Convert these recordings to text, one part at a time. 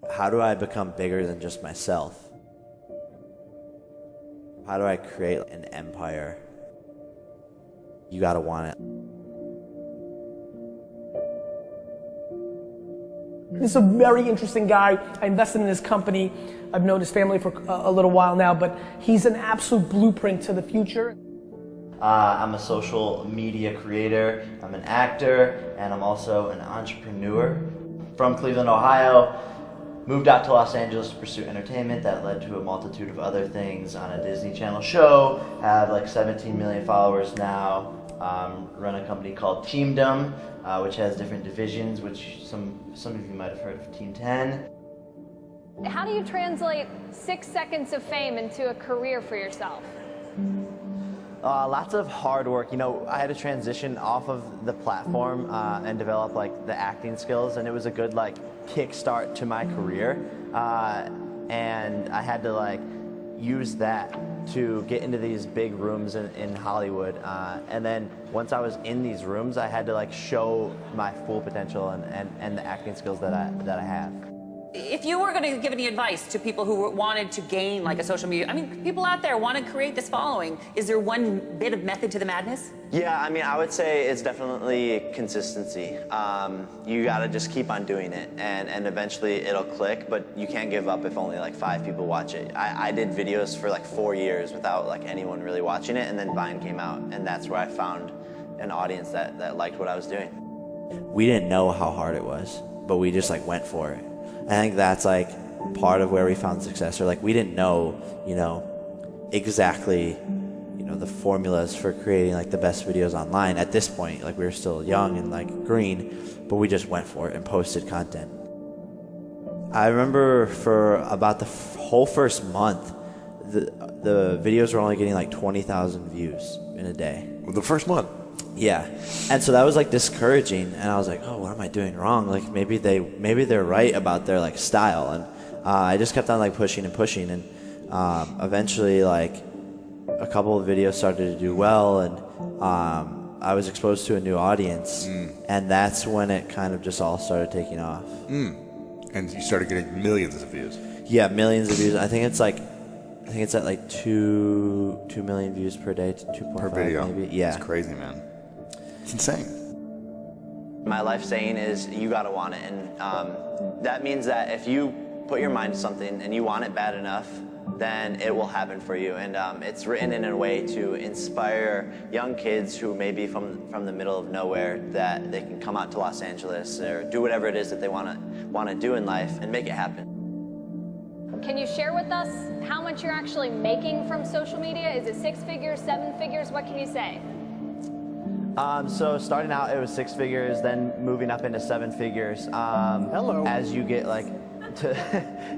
How do I become bigger than just myself? How do I create an empire? You gotta want it. This is a very interesting guy. I invested in his company. I've known his family for a little while now, but he's an absolute blueprint to the future. I'm a social media creator, I'm an actor, and I'm also an entrepreneur. From Cleveland, Ohio, moved out to Los Angeles to pursue entertainment. That led to a multitude of other things on a Disney Channel show. Have like 17 million followers now. Run a company called Teamdom, which has different divisions, which some of you might have heard of Team 10. How do you translate 6 seconds of fame into a career for yourself? Lots of hard work. You know, I had to transition off of the platform and develop like the acting skills, and it was a good like kickstart to my career. And I had to like use that to get into these big rooms in Hollywood. And then once I was in these rooms, I had to like show my full potential and the acting skills that I have. If you were going to give any advice to people who wanted to gain like a social media, I mean, people out there want to create this following, is there one bit of method to the madness? Yeah, I mean, I would say it's definitely consistency. You gotta just keep on doing it, and eventually it'll click, but you can't give up if only like 5 people watch it. I did videos for like 4 years without like anyone really watching it, and then Vine came out, and that's where I found an audience that liked what I was doing. We didn't know how hard it was, but we just like went for it. I think that's like part of where we found success, or like we didn't know, you know, exactly, you know, the formulas for creating like the best videos online at this point. Like we were still young and like green, but we just went for it and posted content. I remember for about the whole first month, the videos were only getting like 20,000 views in a day. Well, the first month? Yeah, and so that was like discouraging, and I was like, oh, what am I doing wrong? Like maybe they're right about their like style, and I just kept on like pushing and pushing, and eventually like a couple of videos started to do well, and I was exposed to a new audience, and that's when it kind of just all started taking off. And you started getting millions of views. Yeah, millions of views. I think it's at like 2 million views per day, 2.5 per video. Maybe. Yeah, it's crazy, man. It's insane. My life saying is you gotta want it, and that means that if you put your mind to something and you want it bad enough, then it will happen for you. And it's written in a way to inspire young kids who may be from the middle of nowhere, that they can come out to Los Angeles or do whatever it is that they wanna do in life and make it happen. Can you share with us how much you're actually making from social media? Is it 6 figures, 7 figures? What can you say? So starting out, it was 6 figures, then moving up into 7 figures. Hello. As you get like,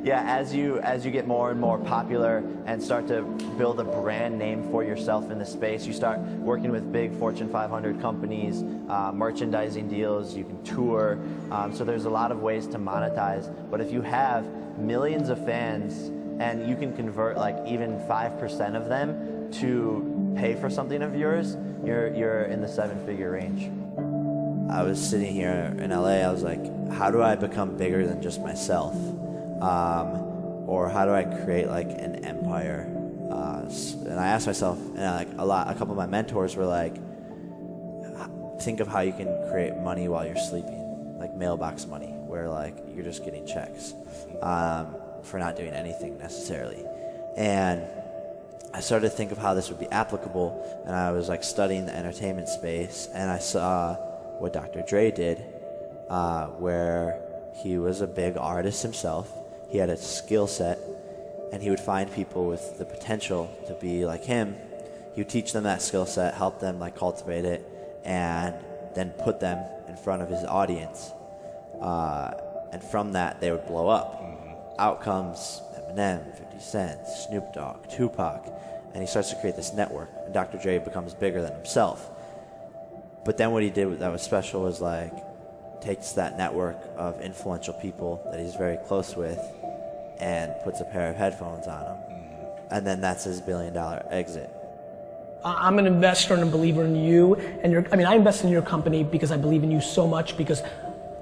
as you get more and more popular and start to build a brand name for yourself in the space, you start working with big Fortune 500 companies, merchandising deals, you can tour. So there's a lot of ways to monetize. But if you have millions of fans and you can convert like even 5% of them to pay for something of yours, you're in the 7-figure range. I was sitting here in LA, I was like, how do I become bigger than just myself? Or how do I create like an empire? And I asked myself, and a couple of my mentors were like, think of how you can create money while you're sleeping, like mailbox money, where like you're just getting checks for not doing anything necessarily. And I started to think of how this would be applicable, and I was like studying the entertainment space, and I saw what Dr. Dre did, where he was a big artist himself. He had a skill set, and he would find people with the potential to be like him. He would teach them that skill set, help them like cultivate it, and then put them in front of his audience. And from that, they would blow up. Out comes Eminem, 50 Cent, Snoop Dogg, Tupac, and he starts to create this network, and Dr. Dre becomes bigger than himself. But then what he did that was special was like takes that network of influential people that he's very close with and puts a pair of headphones on him. And then that's his $1 billion exit. I'm an investor and a believer in you, and I invested in your company because I believe in you so much, because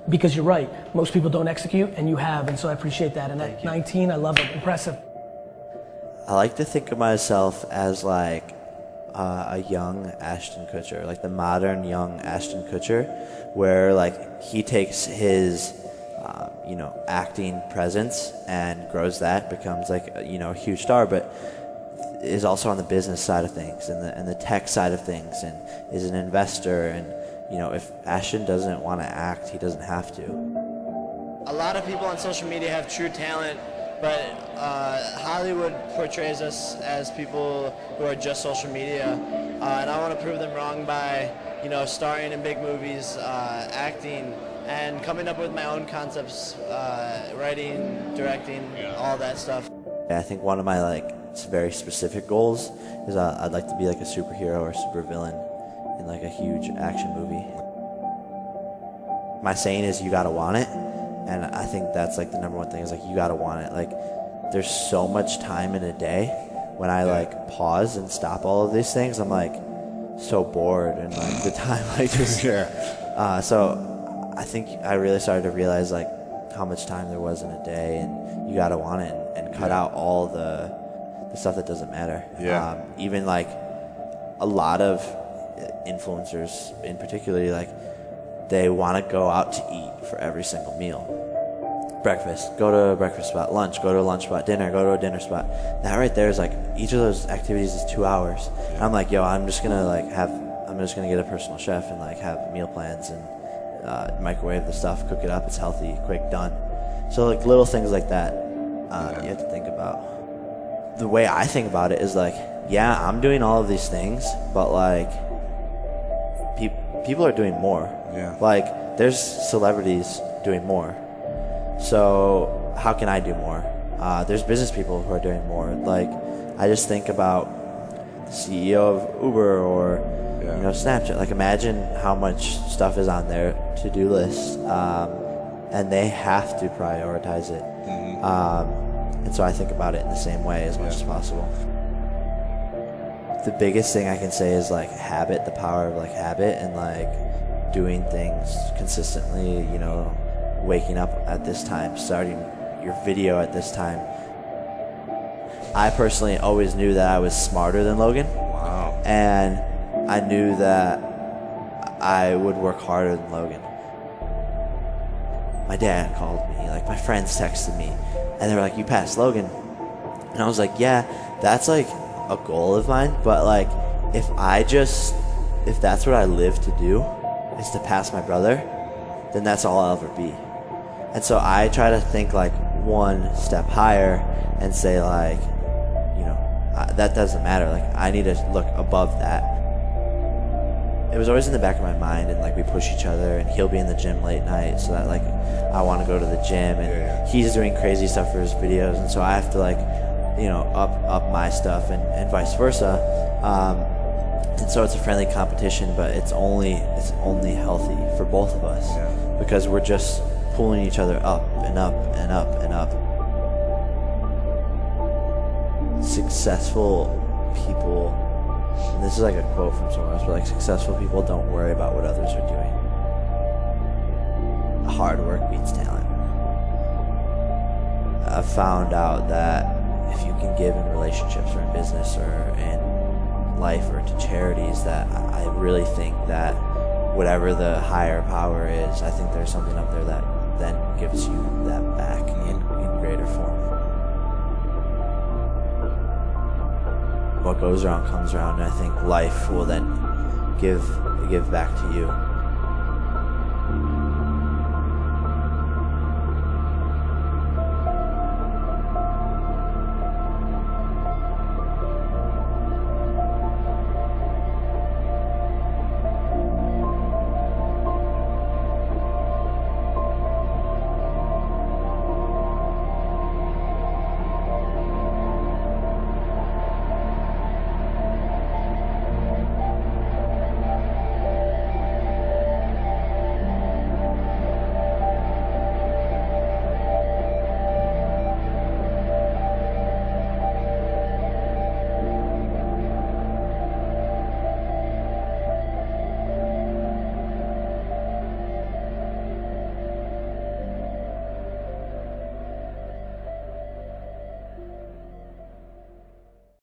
because you're right. Most people don't execute, and you have, and so I appreciate that. And at 19, I love it. Impressive. I like to think of myself as like a young Ashton Kutcher, like the modern young Ashton Kutcher, where like he takes his acting presence and grows that, becomes like a huge star, but is also on the business side of things and the tech side of things, and is an investor. And if Ashton doesn't want to act, he doesn't have to. A lot of people on social media have true talent, but Hollywood portrays us as people who are just social media, and I want to prove them wrong by starring in big movies, acting, and coming up with my own concepts, writing, directing, all that stuff. I think one of my very specific goals is I'd like to be like a superhero or supervillain in like a huge action movie. My saying is you gotta want it, and I think that's like the number one thing is like you gotta want it. Like there's so much time in a day when I like pause and stop all of these things, I'm like so bored, and like the time like just so I think I really started to realize like how much time there was in a day, and you gotta want it and cut out all the stuff that doesn't matter. Even like a lot of influencers in particular, like they want to go out to eat for every single meal. Breakfast, go to a breakfast spot. Lunch, go to a lunch spot. Dinner, go to a dinner spot. That right there is like each of those activities is 2 hours. And I'm like, yo, I'm just gonna get a personal chef and like have meal plans and microwave the stuff, cook it up. It's healthy, quick, done. So like little things like that you have to think about. The way I think about it is like, yeah, I'm doing all of these things, but like people are doing more. Like there's celebrities doing more. So how can I do more? There's business people who are doing more. Like I just think about the CEO of Uber or Snapchat. Like imagine how much stuff is on their to-do list, and they have to prioritize it. And so I think about it in the same way as much as possible. The biggest thing I can say is like habit, the power of like habit, and like doing things consistently, waking up at this time, starting your video at this time. I personally always knew that I was smarter than Logan. Wow. And I knew that I would work harder than Logan. My dad called me, like my friends texted me, and they were like, you passed Logan. And I was like, yeah, that's like a goal of mine, but like if that's what I live to do, is to pass my brother, then that's all I'll ever be. And so I try to think like one step higher and say like, that doesn't matter. Like I need to look above that. It was always in the back of my mind, and like we push each other, and he'll be in the gym late night so that like I want to go to the gym, and he's doing crazy stuff for his videos, and so I have to like up my stuff and vice versa. And so it's a friendly competition, but it's only healthy for both of us because we're just pulling each other up and up and up and up. Successful people, and this is like a quote from somewhere else, but like successful people don't worry about what others are doing. Hard work beats talent. I've found out that if you can give in relationships or in business or in life or to charities, that I really think that whatever the higher power is, I think there's something up there that then gives you that back in greater form. What goes around comes around, and I think life will then give back to you.